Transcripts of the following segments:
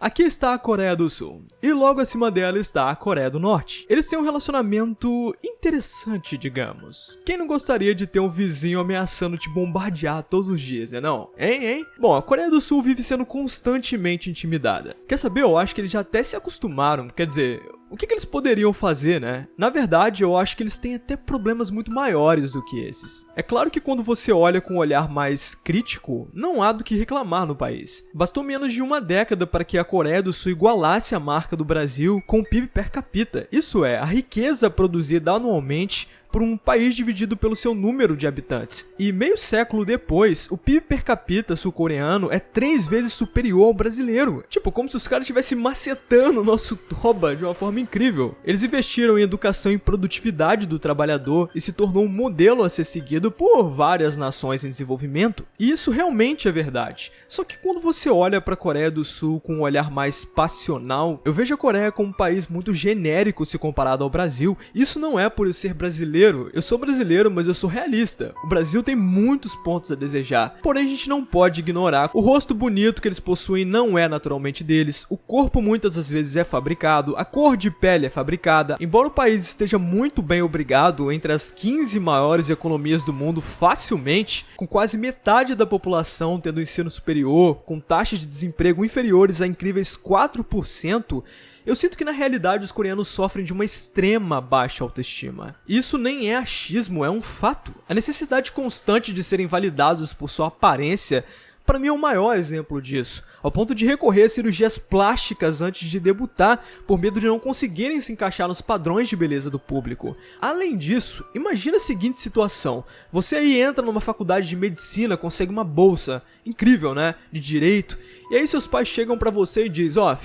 Aqui está a Coreia do Sul, e logo acima dela está a Coreia do Norte. Eles têm um relacionamento interessante, digamos. Quem não gostaria de ter um vizinho ameaçando te bombardear todos os dias, né não? Hein? Bom, a Coreia do Sul vive sendo constantemente intimidada. Quer saber? Eu acho que eles já até se acostumaram, quer dizer... O que eles poderiam fazer, né? Na verdade, eu acho que eles têm até problemas muito maiores do que esses. É claro que quando você olha com um olhar mais crítico, não há do que reclamar no país. Bastou menos de uma década para que a Coreia do Sul igualasse a marca do Brasil com o PIB per capita. Isso é, a riqueza produzida anualmente por um país dividido pelo seu número de habitantes. E meio século depois, o PIB per capita sul-coreano é 3 vezes superior ao brasileiro. Tipo, como se os caras estivessem macetando o nosso toba de uma forma incrível. Eles investiram em educação e produtividade do trabalhador e se tornou um modelo a ser seguido por várias nações em desenvolvimento. E isso realmente é verdade. Só que quando você olha para a Coreia do Sul com um olhar mais passional, eu vejo a Coreia como um país muito genérico se comparado ao Brasil. Isso não é por eu ser brasileiro. Eu sou brasileiro, mas eu sou realista. O Brasil tem muitos pontos a desejar. Porém, a gente não pode ignorar. O rosto bonito que eles possuem não é naturalmente deles. O corpo muitas das vezes é fabricado. A cor de pele é fabricada. Embora o país esteja muito bem obrigado entre as 15 maiores economias do mundo facilmente, com quase metade da população tendo ensino superior, com taxas de desemprego inferiores a incríveis 4%, eu sinto que na realidade os coreanos sofrem de uma extrema baixa autoestima. Isso nem é achismo, é um fato. A necessidade constante de serem validados por sua aparência, para mim é o maior exemplo disso, ao ponto de recorrer a cirurgias plásticas antes de debutar, por medo de não conseguirem se encaixar nos padrões de beleza do público. Além disso, imagina a seguinte situação: você aí entra numa faculdade de medicina, consegue uma bolsa, incrível, né, de direito, e aí seus pais chegam pra você e dizem: ó,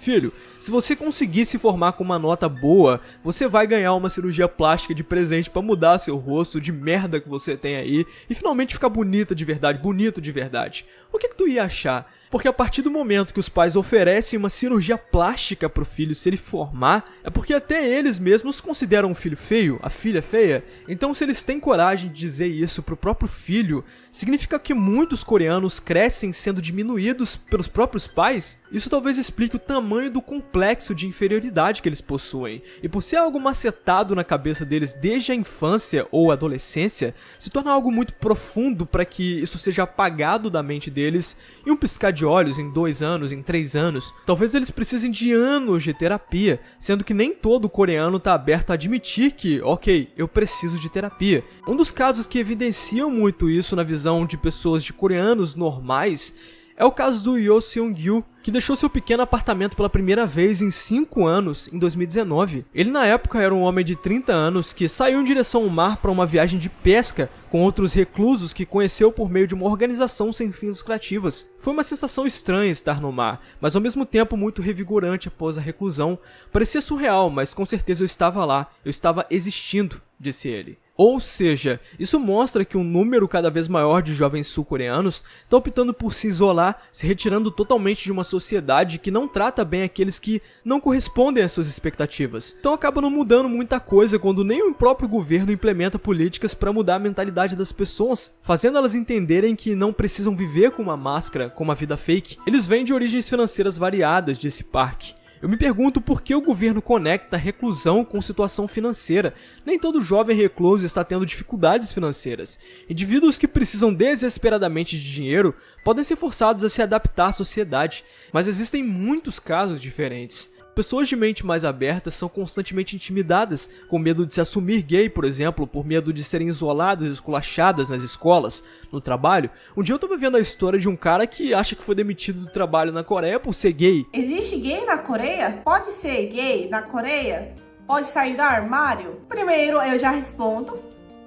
Filho, se você conseguir se formar com uma nota boa, você vai ganhar uma cirurgia plástica de presente pra mudar seu rosto de merda que você tem aí e finalmente ficar bonito de verdade. O que tu ia achar? Porque a partir do momento que os pais oferecem uma cirurgia plástica pro filho se ele formar, é porque até eles mesmos consideram o filho feio, a filha feia. Então se eles têm coragem de dizer isso pro próprio filho, significa que muitos coreanos crescem sendo diminuídos pelos próprios pais? Isso talvez explique o tamanho do complexo de inferioridade que eles possuem. E por ser algo macetado na cabeça deles desde a infância ou adolescência, se torna algo muito profundo para que isso seja apagado da mente deles em um piscar de olhos, em 2 anos, em 3 anos. Talvez eles precisem de anos de terapia, sendo que nem todo coreano tá aberto a admitir que, ok, eu preciso de terapia. Um dos casos que evidenciam muito isso na visão de pessoas de coreanos normais é o caso do Yoo Seung-gyu, que deixou seu pequeno apartamento pela primeira vez em 5 anos, em 2019. Ele na época era um homem de 30 anos que saiu em direção ao mar para uma viagem de pesca com outros reclusos que conheceu por meio de uma organização sem fins lucrativos. Foi uma sensação estranha estar no mar, mas ao mesmo tempo muito revigorante após a reclusão. Parecia surreal, mas com certeza eu estava lá, eu estava existindo, disse ele. Ou seja, isso mostra que um número cada vez maior de jovens sul-coreanos estão optando por se isolar, se retirando totalmente de uma sociedade que não trata bem aqueles que não correspondem às suas expectativas. Então acaba não mudando muita coisa quando nem o próprio governo implementa políticas para mudar a mentalidade das pessoas, fazendo elas entenderem que não precisam viver com uma máscara, com uma vida fake. Eles vêm de origens financeiras variadas, disse Park. Eu me pergunto por que o governo conecta a reclusão com situação financeira. Nem todo jovem recluso está tendo dificuldades financeiras. Indivíduos que precisam desesperadamente de dinheiro podem ser forçados a se adaptar à sociedade, mas existem muitos casos diferentes. Pessoas de mente mais aberta são constantemente intimidadas, com medo de se assumir gay, por exemplo, por medo de serem isoladas e esculachadas nas escolas, no trabalho. Um dia eu tava vendo a história de um cara que acha que foi demitido do trabalho na Coreia por ser gay. Existe gay na Coreia? Pode ser gay na Coreia? Pode sair do armário? Primeiro, eu já respondo.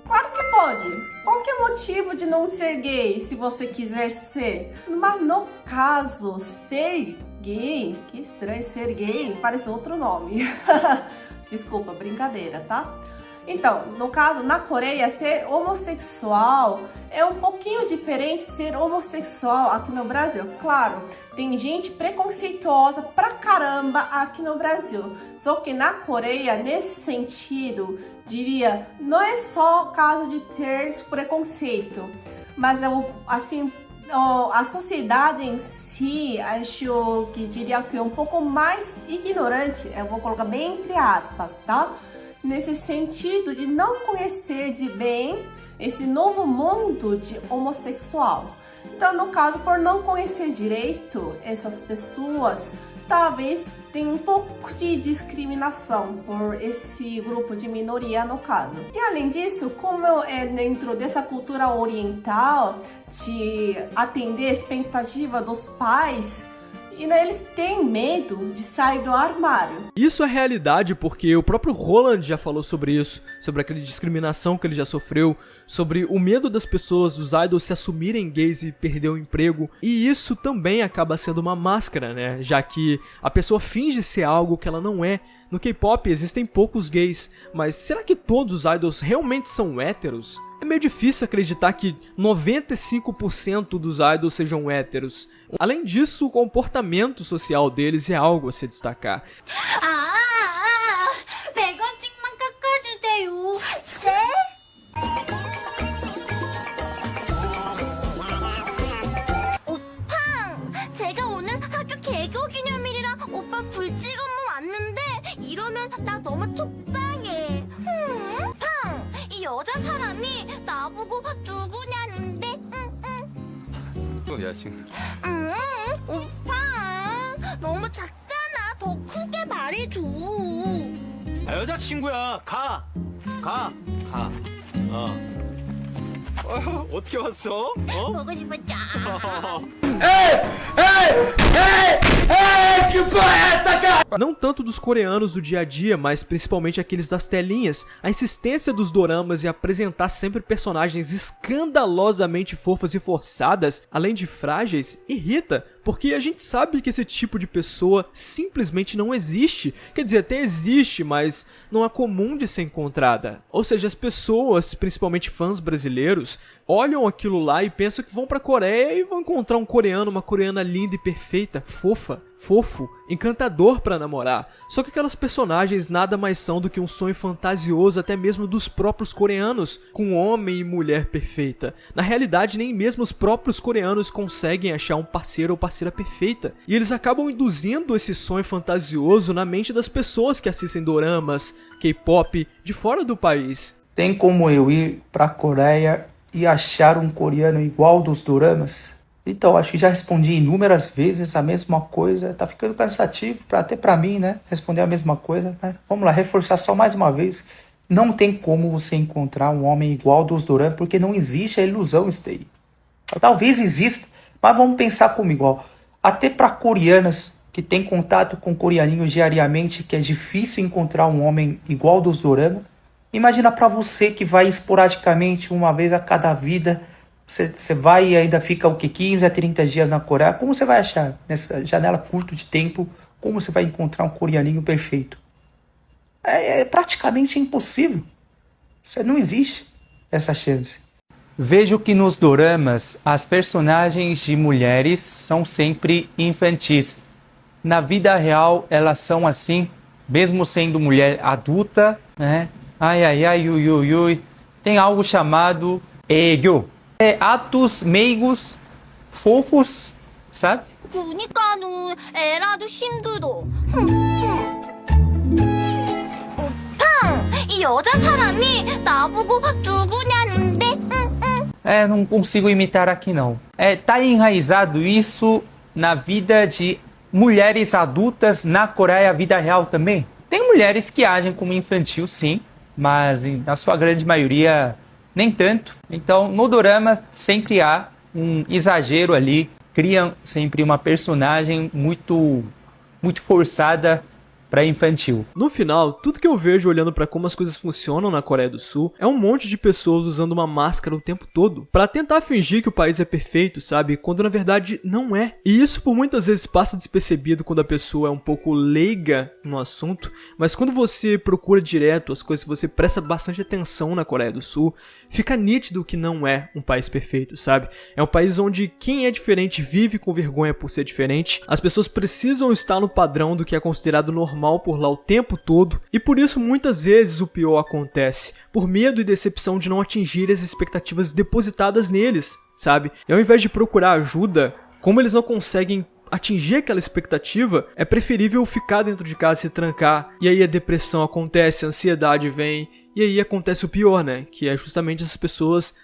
Claro que pode. Qual que é o motivo de não ser gay, se você quiser ser? Mas no caso, ser gay, que estranho, ser gay, parece outro nome. Desculpa, brincadeira, tá? Então, no caso, na Coreia, ser homossexual é um pouquinho diferente de ser homossexual aqui no Brasil. Claro, tem gente preconceituosa pra caramba aqui no Brasil. Só que na Coreia, nesse sentido, diria, não é só caso de ter preconceito, mas é assim, a sociedade em si, acho que diria que é um pouco mais ignorante, eu vou colocar bem entre aspas, tá? Nesse sentido de não conhecer de bem esse novo mundo de homossexual. Então, no caso, por não conhecer direito essas pessoas, talvez tenha um pouco de discriminação por esse grupo de minoria, no caso. E além disso, como é dentro dessa cultura oriental de atender a expectativa dos pais, e eles têm medo de sair do armário. Isso é realidade porque o próprio Roland já falou sobre isso, sobre aquela discriminação que ele já sofreu, sobre o medo das pessoas, dos idols se assumirem gays e perder o emprego. E isso também acaba sendo uma máscara, né? Já que a pessoa finge ser algo que ela não é. No K-pop existem poucos gays, mas será que todos os idols realmente são héteros? É meio difícil acreditar que 95% dos idols sejam héteros. Além disso, o comportamento social deles é algo a se destacar. 여자 사람이 나보고 누구냐는데 여자친구 오빠 너무 작잖아 더 크게 말해줘 여자친구야 어떻게 왔어? 보고 싶었죠 Não tanto dos coreanos do dia a dia, mas principalmente aqueles das telinhas. A insistência dos doramas em apresentar sempre personagens escandalosamente fofas e forçadas, além de frágeis, irrita, porque a gente sabe que esse tipo de pessoa simplesmente não existe. Quer dizer, até existe, mas não é comum de ser encontrada. Ou seja, as pessoas, principalmente fãs brasileiros, olham aquilo lá e pensam que vão pra Coreia e vão encontrar um coreano, uma coreana linda e perfeita, fofa, fofo, encantador pra namorar. Só que aquelas personagens nada mais são do que um sonho fantasioso até mesmo dos próprios coreanos, com homem e mulher perfeita. Na realidade, nem mesmo os próprios coreanos conseguem achar um parceiro ou parceira perfeita. E eles acabam induzindo esse sonho fantasioso na mente das pessoas que assistem doramas, K-pop, de fora do país. Tem como eu ir pra Coreia e achar um coreano igual dos doramas? Então, acho que já respondi inúmeras vezes a mesma coisa. Tá ficando cansativo, até pra mim, né? Responder a mesma coisa. Mas vamos lá, reforçar só mais uma vez. Não tem como você encontrar um homem igual dos doramas, porque não existe a ilusão isso daí. Talvez exista, mas vamos pensar como igual. Até pra coreanas que tem contato com coreaninhos diariamente, que é difícil encontrar um homem igual dos doramas. Imagina pra você que vai esporadicamente uma vez a cada vida. Você vai e ainda fica o que 15 a 30 dias na Coreia. Como você vai achar nessa janela curta de tempo? Como você vai encontrar um coreaninho perfeito? É praticamente impossível. Não existe essa chance. Vejo que nos doramas as personagens de mulheres são sempre infantis. Na vida real elas são assim, mesmo sendo mulher adulta, né? Ui. Tem algo chamado 애교. Atos meigos, fofos, sabe? 그니까는 애라도 힘들어 오빠 이 여자 사람이 나보고 누구냐는데 Não consigo imitar aqui não. Tá enraizado isso na vida de mulheres adultas na Coreia, vida real também? Tem mulheres que agem como infantil, sim, mas na sua grande maioria nem tanto. Então, no dorama sempre há um exagero ali, criam sempre uma personagem muito forçada pra infantil. No final, tudo que eu vejo olhando pra como as coisas funcionam na Coreia do Sul é um monte de pessoas usando uma máscara o tempo todo pra tentar fingir que o país é perfeito, sabe? Quando na verdade não é. E isso por muitas vezes passa despercebido quando a pessoa é um pouco leiga no assunto, mas quando você procura direto as coisas, você presta bastante atenção na Coreia do Sul, fica nítido que não é um país perfeito, sabe? É um país onde quem é diferente vive com vergonha por ser diferente, as pessoas precisam estar no padrão do que é considerado normal mal por lá o tempo todo, e por isso muitas vezes o pior acontece, por medo e decepção de não atingir as expectativas depositadas neles, sabe? E ao invés de procurar ajuda, como eles não conseguem atingir aquela expectativa, é preferível ficar dentro de casa e se trancar, e aí a depressão acontece, a ansiedade vem, e aí acontece o pior, né? Que é justamente essas pessoas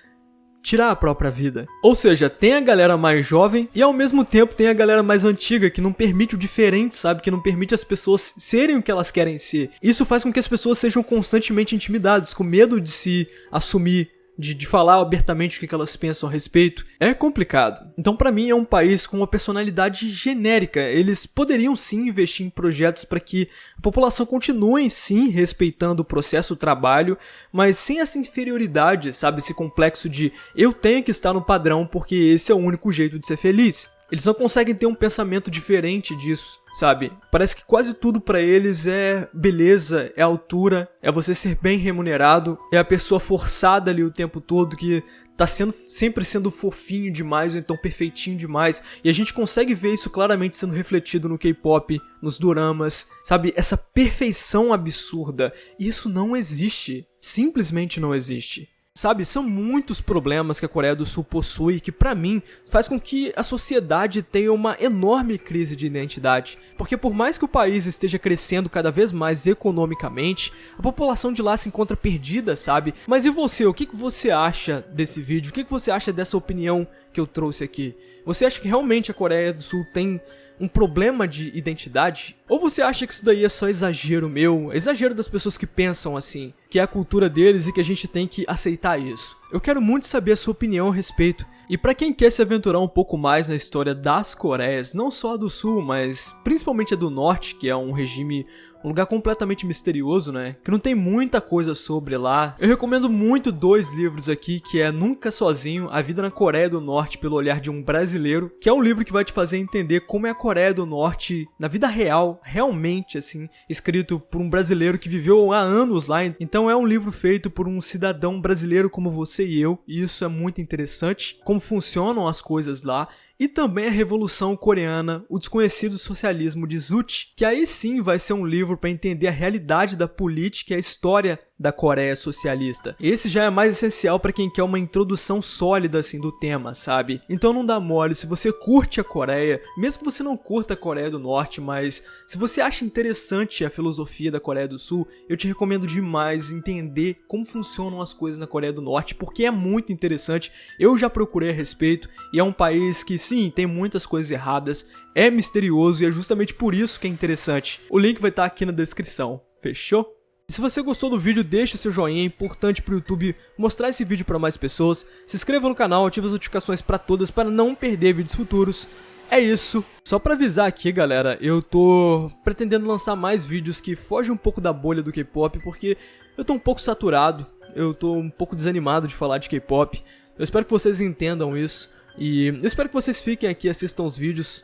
tirar a própria vida. Ou seja, tem a galera mais jovem e ao mesmo tempo tem a galera mais antiga que não permite o diferente, sabe? Que não permite as pessoas serem o que elas querem ser. Isso faz com que as pessoas sejam constantemente intimidadas, com medo de se assumir, de falar abertamente o que elas pensam a respeito. É complicado. Então, pra mim, é um país com uma personalidade genérica. Eles poderiam sim investir em projetos para que a população continue sim respeitando o processo do trabalho, mas sem essa inferioridade, sabe? Esse complexo de eu tenho que estar no padrão porque esse é o único jeito de ser feliz. Eles não conseguem ter um pensamento diferente disso, sabe? Parece que quase tudo pra eles é beleza, é altura, é você ser bem remunerado, é a pessoa forçada ali o tempo todo que tá sempre sendo fofinho demais ou então perfeitinho demais. E a gente consegue ver isso claramente sendo refletido no K-pop, nos doramas, sabe? Essa perfeição absurda. Isso não existe. Simplesmente não existe. Sabe, são muitos problemas que a Coreia do Sul possui que, pra mim, faz com que a sociedade tenha uma enorme crise de identidade. Porque por mais que o país esteja crescendo cada vez mais economicamente, a população de lá se encontra perdida, sabe? Mas e você? O que você acha desse vídeo? O que você acha dessa opinião que eu trouxe aqui? Você acha que realmente a Coreia do Sul tem um problema de identidade? Ou você acha que isso daí é só exagero meu, exagero das pessoas que pensam assim, que é a cultura deles e que a gente tem que aceitar isso? Eu quero muito saber a sua opinião a respeito. E pra quem quer se aventurar um pouco mais na história das Coreias, não só a do Sul, mas principalmente a do Norte, que é um regime, um lugar completamente misterioso, né? Que não tem muita coisa sobre lá. Eu recomendo muito 2 livros aqui, que é Nunca Sozinho, A Vida na Coreia do Norte pelo Olhar de um Brasileiro, que é um livro que vai te fazer entender como é a Coreia do Norte na vida real, realmente, assim, escrito por um brasileiro que viveu há anos lá. Então é um livro feito por um cidadão brasileiro como você e eu, e isso é muito interessante, como funcionam as coisas lá. E também a Revolução Coreana, o Desconhecido Socialismo de Zuch, que aí sim vai ser um livro para entender a realidade da política e a história da Coreia socialista. Esse já é mais essencial para quem quer uma introdução sólida assim do tema, sabe? Então não dá mole, se você curte a Coreia, mesmo que você não curta a Coreia do Norte, mas se você acha interessante a filosofia da Coreia do Sul, eu te recomendo demais entender como funcionam as coisas na Coreia do Norte, porque é muito interessante. Eu já procurei a respeito e é um país que sim, tem muitas coisas erradas, é misterioso e é justamente por isso que é interessante. O link vai estar aqui na descrição, fechou? E se você gostou do vídeo, deixa o seu joinha, é importante pro YouTube mostrar esse vídeo para mais pessoas. Se inscreva no canal, ative as notificações para todas para não perder vídeos futuros. É isso. Só pra avisar aqui, galera, eu tô pretendendo lançar mais vídeos que fogem um pouco da bolha do K-pop, porque eu tô um pouco saturado, eu tô um pouco desanimado de falar de K-pop. Eu espero que vocês entendam isso e eu espero que vocês fiquem aqui e assistam os vídeos.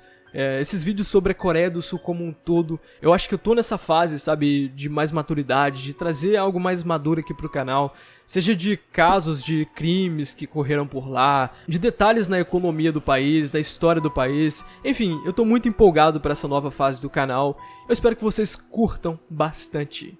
Esses vídeos sobre a Coreia do Sul como um todo, eu acho que eu tô nessa fase, sabe, de mais maturidade, de trazer algo mais maduro aqui pro canal, seja de casos de crimes que ocorreram por lá, de detalhes na economia do país, da história do país, enfim, eu tô muito empolgado pra essa nova fase do canal, eu espero que vocês curtam bastante.